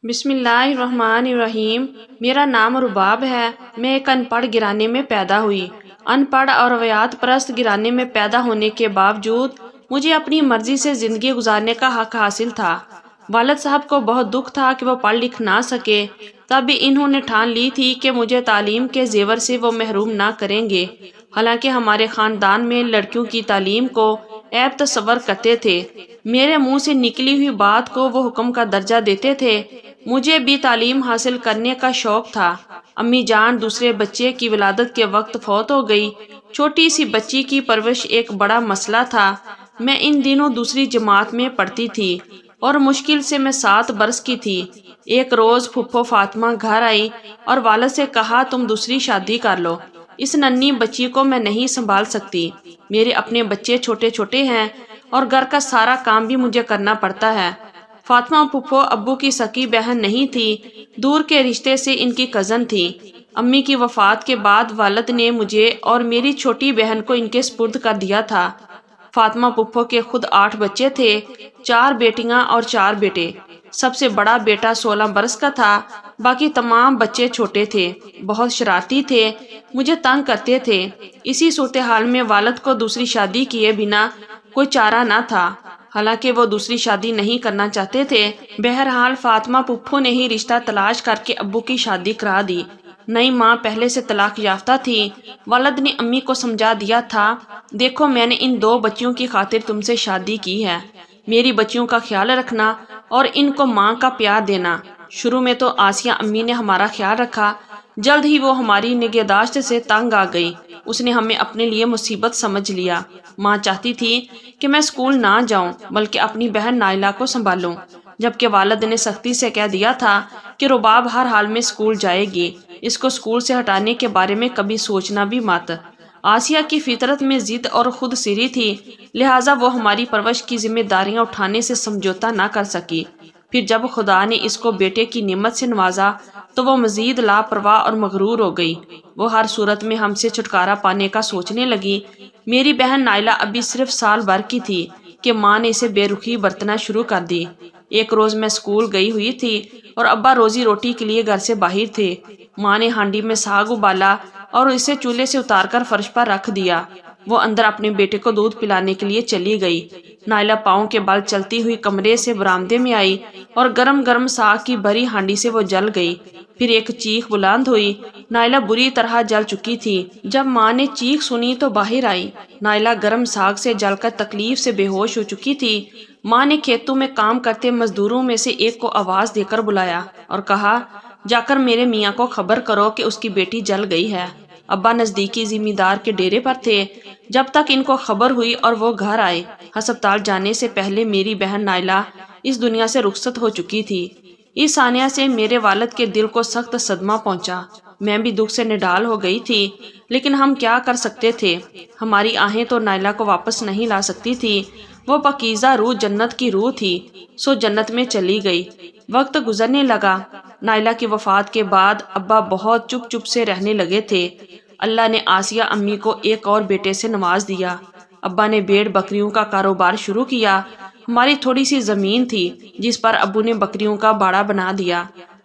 بسم اللہ الرحمن الرحیم۔ میرا نام رباب ہے۔ میں ایک ان پڑھ گھرانے میں پیدا ہوئی۔ ان پڑھ اور روایات پرست گھرانے میں پیدا ہونے کے باوجود مجھے اپنی مرضی سے زندگی گزارنے کا حق حاصل تھا۔ والد صاحب کو بہت دکھ تھا کہ وہ پڑھ لکھ نہ سکے، تب بھی انہوں نے ٹھان لی تھی کہ مجھے تعلیم کے زیور سے وہ محروم نہ کریں گے۔ حالانکہ ہمارے خاندان میں لڑکیوں کی تعلیم کو عیب تصور کرتے تھے، میرے منہ سے نکلی ہوئی بات کو وہ حکم کا درجہ دیتے تھے۔ مجھے بھی تعلیم حاصل کرنے کا شوق تھا۔ امی جان دوسرے بچے کی ولادت کے وقت فوت ہو گئی۔ چھوٹی سی بچی کی پرورش ایک بڑا مسئلہ تھا۔ میں ان دنوں دوسری جماعت میں پڑھتی تھی اور مشکل سے میں 7 برس کی تھی۔ ایک روز پھپھو فاطمہ گھر آئی اور والد سے کہا تم دوسری شادی کر لو، اس ننھی بچی کو میں نہیں سنبھال سکتی۔ میرے اپنے بچے چھوٹے چھوٹے ہیں اور گھر کا سارا کام بھی مجھے کرنا پڑتا ہے۔ فاطمہ پھپھو ابو کی سکی بہن نہیں تھی، دور کے رشتے سے ان کی کزن تھی۔ امی کی وفات کے بعد والد نے مجھے اور میری چھوٹی بہن کو ان کے سپرد کر دیا تھا۔ فاطمہ پھپھو کے خود 8 بچے تھے، 4 بیٹیاں اور 4 بیٹے۔ سب سے بڑا بیٹا 16 برس کا تھا، باقی تمام بچے چھوٹے تھے، بہت شرارتی تھے، مجھے تنگ کرتے تھے۔ اسی صورتحال میں والد کو دوسری شادی کیے بنا کوئی چارہ نہ تھا، حالانکہ وہ دوسری شادی نہیں کرنا چاہتے تھے۔ بہرحال فاطمہ پھپھو نے ہی رشتہ تلاش کر کے ابو کی شادی کرا دی۔ نئی ماں پہلے سے طلاق یافتہ تھی۔ والد نے امی کو سمجھا دیا تھا، دیکھو میں نے ان 2 بچیوں کی خاطر تم سے شادی کی ہے، میری بچیوں کا خیال رکھنا اور ان کو ماں کا پیار دینا۔ شروع میں تو آسیہ امی نے ہمارا خیال رکھا، جلد ہی وہ ہماری نگہداشت سے تنگ آ گئی۔ اس نے ہمیں اپنے لیے مصیبت سمجھ لیا۔ ماں چاہتی تھی کہ میں اسکول نہ جاؤں بلکہ اپنی بہن نائلہ کو سنبھالوں، جبکہ والد نے سختی سے کہہ دیا تھا کہ رباب ہر حال میں اسکول جائے گی، اس کو اسکول سے ہٹانے کے بارے میں کبھی سوچنا بھی مت۔ آسیہ کی فطرت میں ضد اور خود سری تھی، لہٰذا وہ ہماری پرورش کی ذمہ داریاں اٹھانے سے سمجھوتا نہ کر سکی۔ پھر جب خدا نے اس کو بیٹے کی نعمت سے نوازا تو وہ مزید لاپرواہ اور مغرور ہو گئی۔ وہ ہر صورت میں ہم سے چھٹکارا پانے کا سوچنے لگی۔ میری بہن نائلہ ابھی صرف سال بھر کی تھی کہ ماں نے اسے بے رخی برتنا شروع کر دی۔ ایک روز میں اسکول گئی ہوئی تھی اور ابا روزی روٹی کے لیے گھر سے باہر تھے۔ ماں نے ہانڈی میں ساگ ابالا اور اسے چولہے سے اتار کر فرش پر رکھ دیا۔ وہ اندر اپنے بیٹے کو دودھ پلانے کے لیے چلی گئی۔ نائلہ پاؤں کے بل چلتی ہوئی کمرے سے برآمدے میں آئی اور گرم گرم ساگ کی بھری ہانڈی سے وہ جل گئی۔ پھر ایک چیخ بلند ہوئی۔ نائلہ بری طرح جل چکی تھی۔ جب ماں نے چیخ سنی تو باہر آئی۔ نائلہ گرم ساگ سے جل کر تکلیف سے بے ہوش ہو چکی تھی۔ ماں نے کھیتوں میں کام کرتے مزدوروں میں سے ایک کو آواز دے کر بلایا اور کہا، جا کر میرے میاں کو خبر کرو کہ اس کی بیٹی جل گئی ہے۔ ابا نزدیکی زمیندار کے ڈیرے پر تھے۔ جب تک ان کو خبر ہوئی اور وہ گھر آئے، ہسپتال جانے سے پہلے میری بہن نائلہ اس دنیا سے رخصت ہو چکی تھی۔ اس سانیہ سے میرے والد کے دل کو سخت صدمہ پہنچا۔ میں بھی دکھ سے نڈال ہو گئی تھی، لیکن ہم کیا کر سکتے تھے؟ ہماری آہیں تو نائلہ کو واپس نہیں لا سکتی تھی۔ وہ پاکیزہ روح جنت کی روح تھی، سو جنت میں چلی گئی۔ وقت گزرنے لگا۔ نائلہ کی وفات کے بعد ابا بہت چپ چپ سے رہنے لگے تھے۔ اللہ نے آسیہ امی کو ایک اور بیٹے سے نواز دیا۔ ابا نے بھیڑ بکریوں کا کاروبار شروع کیا۔ ہماری تھوڑی سی زمین تھی جس پر ابو نے بکریوں کا باڑہ بنا دیا۔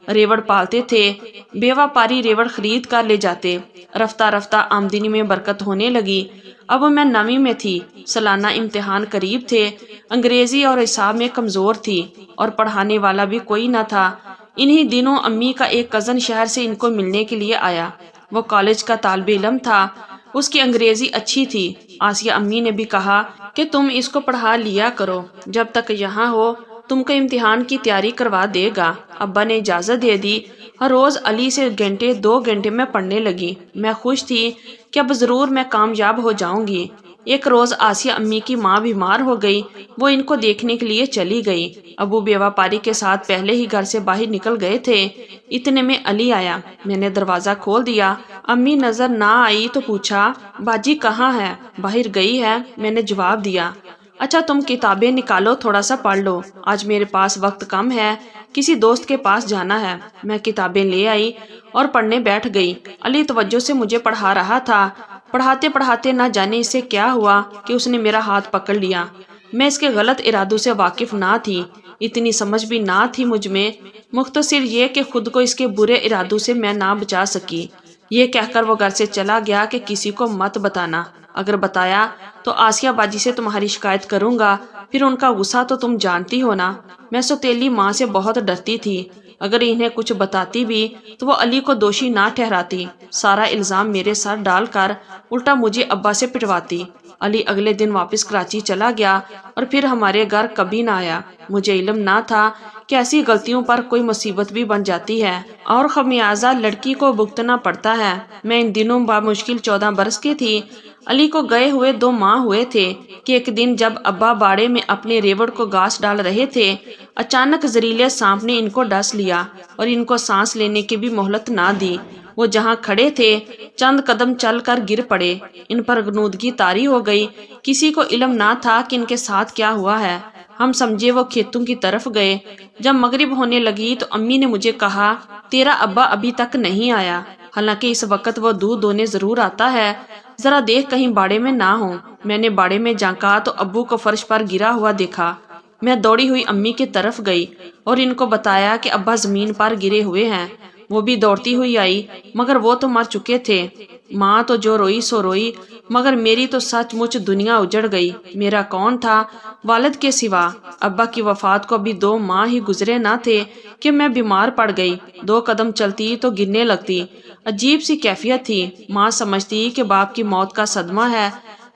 ریوڑ پالتے تھے، بیوہ پاری ریوڑ خرید کر لے جاتے۔ رفتہ رفتہ آمدنی میں برکت ہونے لگی۔ اب میں 9ویں میں تھی، سالانہ امتحان قریب تھے۔ انگریزی اور حساب میں کمزور تھی اور پڑھانے والا بھی کوئی نہ تھا۔ انہی دنوں امی کا ایک کزن شہر سے ان کو ملنے کے لیے آیا۔ وہ کالج کا طالب علم تھا، اس کی انگریزی اچھی تھی۔ آسیہ امی نے بھی کہا کہ تم اس کو پڑھا لیا کرو، جب تک یہاں ہو تم کو امتحان کی تیاری کروا دے گا۔ ابا نے اجازت دے دی۔ ہر روز علی سے 2 گھنٹے میں پڑھنے لگی۔ میں خوش تھی کہ اب ضرور میں کامیاب ہو جاؤں گی۔ ایک روز آسیہ امی کی ماں بیمار ہو گئی، وہ ان کو دیکھنے کے لیے چلی گئی۔ ابو بیوہ پاری کے ساتھ پہلے ہی گھر سے باہر نکل گئے تھے۔ اتنے میں علی آیا۔ میں نے دروازہ کھول دیا۔ امی نظر نہ آئی تو پوچھا، باجی کہاں ہے؟ باہر گئی ہے، میں نے جواب دیا۔ اچھا تم کتابیں نکالو، تھوڑا سا پڑھ لو، آج میرے پاس وقت کم ہے، کسی دوست کے پاس جانا ہے۔ میں کتابیں لے آئی اور پڑھنے بیٹھ گئی۔ علی توجہ سے مجھے پڑھا رہا تھا۔ پڑھاتے پڑھاتے نہ جانے اسے کیا ہوا کہ اس نے میرا ہاتھ پکڑ لیا۔ میں اس کے غلط ارادوں سے واقف نہ تھی۔ اتنی سمجھ بھی نہ تھی مجھ میں، مختصر یہ کہ خود کو اس کے برے ارادوں سے میں نہ بچا سکی۔ یہ کہہ کر وہ گھر سے چلا گیا کہ کسی کو مت بتانا، اگر بتایا تو آسیہ باجی سے تمہاری شکایت کروں گا، پھر ان کا غصہ تو تم جانتی ہو نا۔ میں سوتیلی ماں سے بہت ڈرتی تھی، اگر انہیں کچھ بتاتی بھی تو وہ علی کو دوشی نہ ٹھہراتی، سارا الزام میرے سر ڈال کر الٹا مجھے ابا سے پٹواتی۔ علی اگلے دن واپس کراچی چلا گیا اور پھر ہمارے گھر کبھی نہ آیا۔ مجھے علم نہ تھا کہ ایسی غلطیوں پر کوئی مصیبت بھی بن جاتی ہے اور خمیازہ لڑکی کو بھگتنا پڑتا ہے۔ میں ان دنوں بمشکل 14 برس کی تھی۔ علی کو گئے ہوئے 2 ماہ ہوئے تھے کہ ایک دن جب ابا باڑے میں اپنے ریوڑ کو گھاس ڈال رہے تھے، اچانک زہریلے سانپ نے ان کو ڈس لیا اور ان کو سانس لینے کی بھی مہلت نہ دی۔ وہ جہاں کھڑے تھے چند قدم چل کر گر پڑے، ان پر غنودگی طاری ہو گئی۔ کسی کو علم نہ تھا کہ ان کے ساتھ کیا ہوا ہے۔ ہم سمجھے وہ کھیتوں کی طرف گئے۔ جب مغرب ہونے لگی تو امی نے مجھے کہا، تیرا ابا ابھی تک نہیں آیا، حالانکہ اس وقت وہ دودھ دونے ضرور آتا ہے، ذرا دیکھ کہیں باڑے میں نہ ہو۔ میں نے باڑے میں جھانکا تو ابو کو فرش پر گرا ہوا دیکھا۔ میں دوڑی ہوئی امی کی طرف گئی اور ان کو بتایا کہ ابا زمین پر گرے ہوئے ہیں۔ وہ بھی دوڑتی ہوئی آئی، مگر وہ تو مر چکے تھے۔ ماں تو جو روئی سو روئی، مگر میری تو سچ مچ دنیا اجڑ گئی۔ میرا کون تھا والد کے سوا؟ ابا کی وفات کو ابھی 2 ماہ ہی گزرے نہ تھے کہ میں بیمار پڑ گئی۔ 2 قدم چلتی تو گرنے لگتی، عجیب سی کیفیت تھی۔ ماں سمجھتی کہ باپ کی موت کا صدمہ ہے،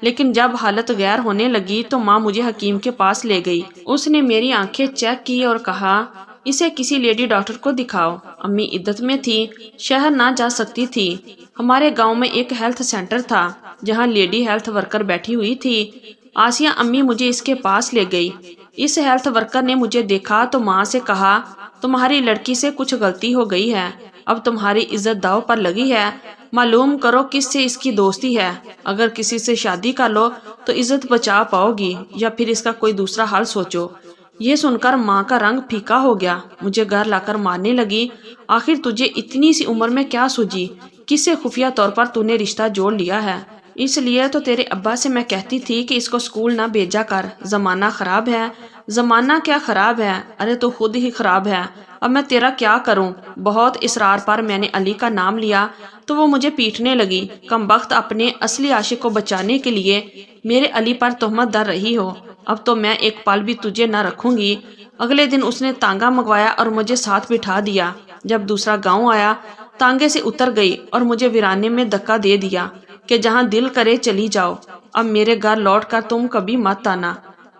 لیکن جب حالت غیر ہونے لگی تو ماں مجھے حکیم کے پاس لے گئی۔ اس نے میری آنکھیں چیک کی اور کہا، اسے کسی لیڈی ڈاکٹر کو دکھاؤ۔ امی عدت میں تھی، شہر نہ جا سکتی تھی۔ ہمارے گاؤں میں ایک ہیلتھ سینٹر تھا جہاں لیڈی ہیلتھ ورکر بیٹھی ہوئی تھی۔ آسیہ امی مجھے اس کے پاس لے گئی۔ اس ہیلتھ ورکر نے مجھے دیکھا تو ماں سے کہا، تمہاری لڑکی سے کچھ غلطی ہو گئی ہے، اب تمہاری عزت داؤ پر لگی ہے، معلوم کرو کس سے اس کی دوستی ہے، اگر کسی سے شادی کر لو تو عزت بچا پاؤ گی یا پھر اس کا کوئی دوسرا حل سوچو۔ یہ سن کر ماں کا رنگ پھیکا ہو گیا، مجھے گھر لا کر مارنے لگی۔ آخر تجھے اتنی سی عمر میں کیا سوجی؟ کس سے خفیہ طور پر تو نے رشتہ جوڑ لیا ہے؟ اس لیے تو تیرے ابا سے میں کہتی تھی کہ اس کو اسکول نہ بھیجا کر، زمانہ خراب ہے۔ زمانہ کیا خراب ہے؟ ارے تو خود ہی خراب ہے، اب میں تیرا کیا کروں؟ بہت اصرار پر میں نے علی کا نام لیا تو وہ مجھے پیٹنے لگی۔ کمبخت، اپنے اصلی عاشق کو بچانے کے لیے میرے علی پر تہمت در رہی ہو، اب تو میں ایک پل بھی تجھے نہ رکھوں گی۔ اگلے دن اس نے تانگا منگوایا اور مجھے ساتھ بٹھا دیا۔ جب دوسرا گاؤں آیا تانگے سے اتر گئی اور مجھے ویرانے میں دھکا دے دیا کہ جہاں دل کرے چلی جاؤ، اب میرے گھر لوٹ کر تم کبھی مت آنا۔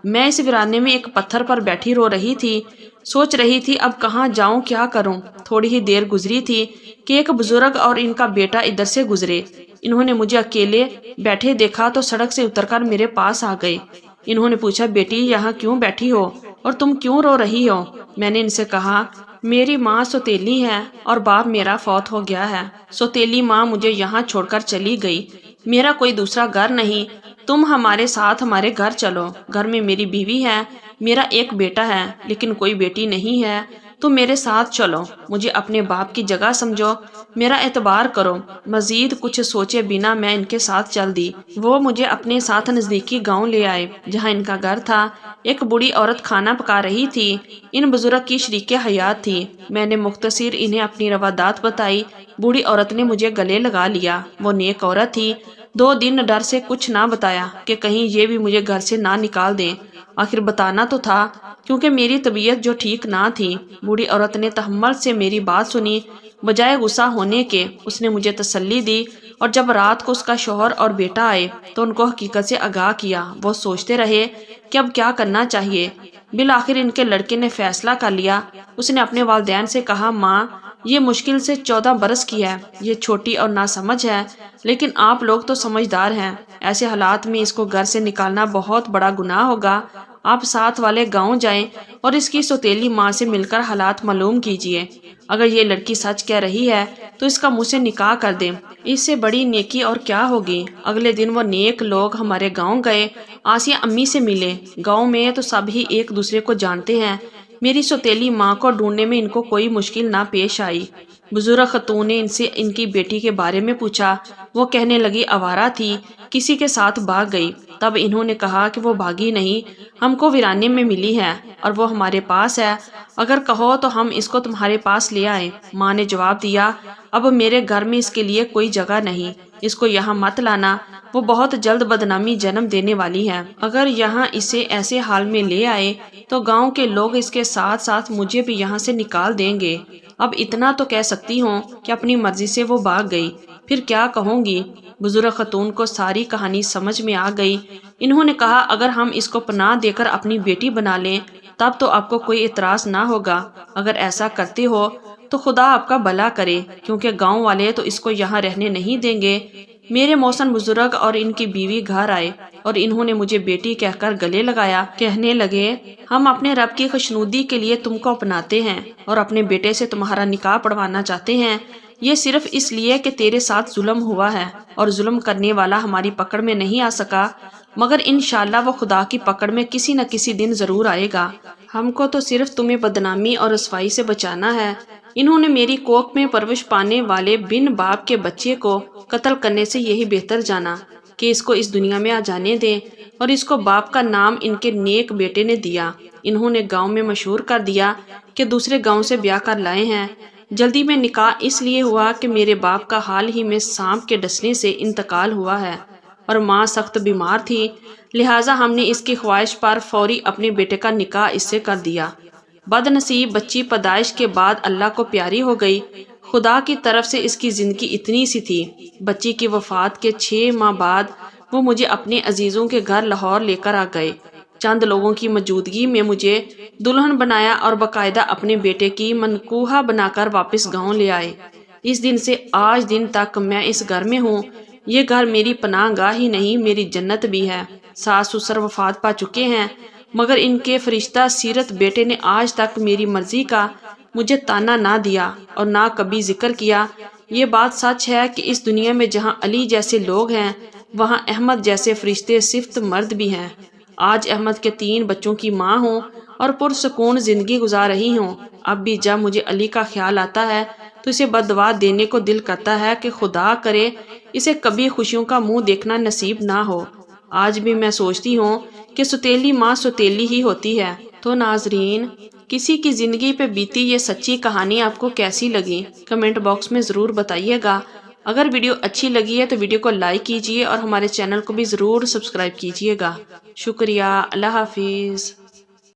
میں اس ویرانے میں ایک پتھر پر بیٹھی رو رہی تھی، سوچ رہی تھی اب کہاں جاؤں، کیا کروں۔ تھوڑی ہی دیر گزری تھی کہ ایک بزرگ اور ان کا بیٹا ادھر سے گزرے۔ انہوں نے مجھے اکیلے بیٹھے دیکھا تو سڑک سے اتر کر میرے پاس آ گئے۔ انہوں نے پوچھا، بیٹی یہاں کیوں بیٹھی ہو اور تم کیوں رو رہی ہو؟ میں نے ان سے کہا، میری ماں سوتیلی ہے اور باپ میرا فوت ہو گیا ہے۔ سوتیلی ماں مجھے یہاں چھوڑ کر چلی گئی، میرا کوئی دوسرا گھر نہیں، تم ہمارے ساتھ ہمارے گھر چلو۔ گھر میں میری بیوی ہے، میرا ایک بیٹا ہے لیکن کوئی بیٹی نہیں ہے، تم میرے ساتھ چلو، مجھے اپنے باپ کی جگہ سمجھو، میرا اعتبار کرو۔ مزید کچھ سوچے بنا میں ان کے ساتھ چل دی۔ وہ مجھے اپنے ساتھ نزدیکی گاؤں لے آئے جہاں ان کا گھر تھا۔ ایک بوڑھی عورت کھانا پکا رہی تھی، ان بزرگ کی شریک حیات تھی۔ میں نے مختصر انہیں اپنی روادات بتائی۔ بوڑھی عورت نے مجھے گلے لگا لیا، وہ نیک عورت تھی۔ 2 دن ڈر سے کچھ نہ بتایا کہ کہیں یہ بھی مجھے گھر سے نہ نکال دیں۔ آخر بتانا تو تھا کیونکہ میری طبیعت جو ٹھیک نہ تھی۔ بوڑھی عورت نے تحمل سے میری بات سنی، بجائے غصہ ہونے کے اس نے مجھے تسلی دی، اور جب رات کو اس کا شوہر اور بیٹا آئے تو ان کو حقیقت سے آگاہ کیا۔ وہ سوچتے رہے کہ اب کیا کرنا چاہیے۔ بالآخر ان کے لڑکے نے فیصلہ کر لیا۔ اس نے اپنے والدین سے کہا، ماں یہ مشکل سے 14 برس کی ہے، یہ چھوٹی اور ناسمجھ ہے، لیکن آپ لوگ تو سمجھدار ہیں، ایسے حالات میں اس کو گھر سے نکالنا بہت بڑا گناہ ہوگا۔ آپ ساتھ والے گاؤں جائیں اور اس کی سوتیلی ماں سے مل کر حالات معلوم کیجیے۔ اگر یہ لڑکی سچ کہہ رہی ہے تو اس کا مجھ سے نکاح کر دیں، اس سے بڑی نیکی اور کیا ہوگی۔ اگلے دن وہ نیک لوگ ہمارے گاؤں گئے، آسیہ امی سے ملے۔ گاؤں میں تو سب ہی ایک دوسرے کو جانتے ہیں۔ میری سوتیلی ماں کو ڈھونڈنے میں ان کو کوئی مشکل نہ پیش آئی۔ بزرگ خاتون نے ان سے ان کی بیٹی کے بارے میں پوچھا۔ وہ کہنے لگی آوارہ تھی، کسی کے ساتھ بھاگ گئی۔ تب انہوں نے کہا کہ وہ بھاگی نہیں، ہم کو ویرانے میں ملی ہے اور وہ ہمارے پاس ہے، اگر کہو تو ہم اس کو تمہارے پاس لے آئیں۔ ماں نے جواب دیا، اب میرے گھر میں اس کے لیے کوئی جگہ نہیں، اس کو یہاں مت لانا، وہ بہت جلد بدنامی جنم دینے والی ہے۔ اگر یہاں اسے ایسے حال میں لے آئے تو گاؤں کے لوگ اس کے ساتھ ساتھ مجھے بھی یہاں سے نکال دیں گے۔ اب اتنا تو کہہ سکتی ہوں کہ اپنی مرضی سے وہ بھاگ گئی، پھر کیا کہوں گی؟ بزرگ خاتون کو ساری کہانی سمجھ میں آ گئی۔ انہوں نے کہا، اگر ہم اس کو پناہ دے کر اپنی بیٹی بنا لیں تب تو آپ کو کوئی اعتراض نہ ہوگا، اگر ایسا کرتے ہو تو خدا آپ کا بھلا کرے، کیونکہ گاؤں والے تو اس کو یہاں رہنے نہیں دیں گے۔ میرے موسن بزرگ اور ان کی بیوی گھر آئے اور انہوں نے مجھے بیٹی کہہ کر گلے لگایا، کہنے لگے، ہم اپنے رب کی خوشنودی کے لیے تم کو اپناتے ہیں اور اپنے بیٹے سے تمہارا نکاح پڑھوانا چاہتے ہیں، یہ صرف اس لیے کہ تیرے ساتھ ظلم ہوا ہے اور ظلم کرنے والا ہماری پکڑ میں نہیں آ سکا، مگر انشاءاللہ وہ خدا کی پکڑ میں کسی نہ کسی دن ضرور آئے گا۔ ہم کو تو صرف تمہیں بدنامی اور رسوائی سے بچانا ہے۔ انہوں نے میری کوکھ میں پرورش پانے والے بن باپ کے بچے کو قتل کرنے سے یہی بہتر جانا کہ اس کو اس دنیا میں آ جانے دیں، اور اس کو باپ کا نام ان کے نیک بیٹے نے دیا۔ انہوں نے گاؤں میں مشہور کر دیا کہ دوسرے گاؤں سے بیاہ کر لائے ہیں۔ جلدی میں نکاح اس لیے ہوا کہ میرے باپ کا حال ہی میں سانپ کے ڈسنے سے انتقال ہوا ہے اور ماں سخت بیمار تھی، لہٰذا ہم نے اس کی خواہش پر فوری اپنے بیٹے کا نکاح اس سے کر دیا۔ بد نصیب بچی پیدائش کے بعد اللہ کو پیاری ہو گئی، خدا کی طرف سے اس کی زندگی اتنی سی تھی۔ بچی کی وفات کے 6 ماہ بعد وہ مجھے اپنے عزیزوں کے گھر لاہور لے کر آ گئے۔ چند لوگوں کی موجودگی میں مجھے دلہن بنایا اور باقاعدہ اپنے بیٹے کی منکوحہ بنا کر واپس گاؤں لے آئے۔ اس دن سے آج دن تک میں اس گھر میں ہوں۔ یہ گھر میری پناہ گاہ ہی نہیں، میری جنت بھی ہے۔ ساس سسر وفات پا چکے ہیں، مگر ان کے فرشتہ سیرت بیٹے نے آج تک میری مرضی کا مجھے تانا نہ دیا اور نہ کبھی ذکر کیا۔ یہ بات سچ ہے کہ اس دنیا میں جہاں علی جیسے لوگ ہیں وہاں احمد جیسے فرشتے صفت مرد بھی ہیں۔ آج احمد کے 3 بچوں کی ماں ہوں اور پرسکون زندگی گزار رہی ہوں۔ اب بھی جب مجھے علی کا خیال آتا ہے تو اسے بددعا دینے کو دل کرتا ہے کہ خدا کرے اسے کبھی خوشیوں کا منہ دیکھنا نصیب نہ ہو۔ آج بھی میں سوچتی ہوں کہ ستیلی ماں ستیلی ہی ہوتی ہے۔ تو ناظرین، کسی کی زندگی پہ بیتی یہ سچی کہانی آپ کو کیسی لگی؟ کمنٹ باکس میں ضرور بتائیے گا۔ اگر ویڈیو اچھی لگی ہے تو ویڈیو کو لائک کیجیے اور ہمارے چینل کو بھی ضرور سبسکرائب کیجیے گا۔ شکریہ، اللہ حافظ۔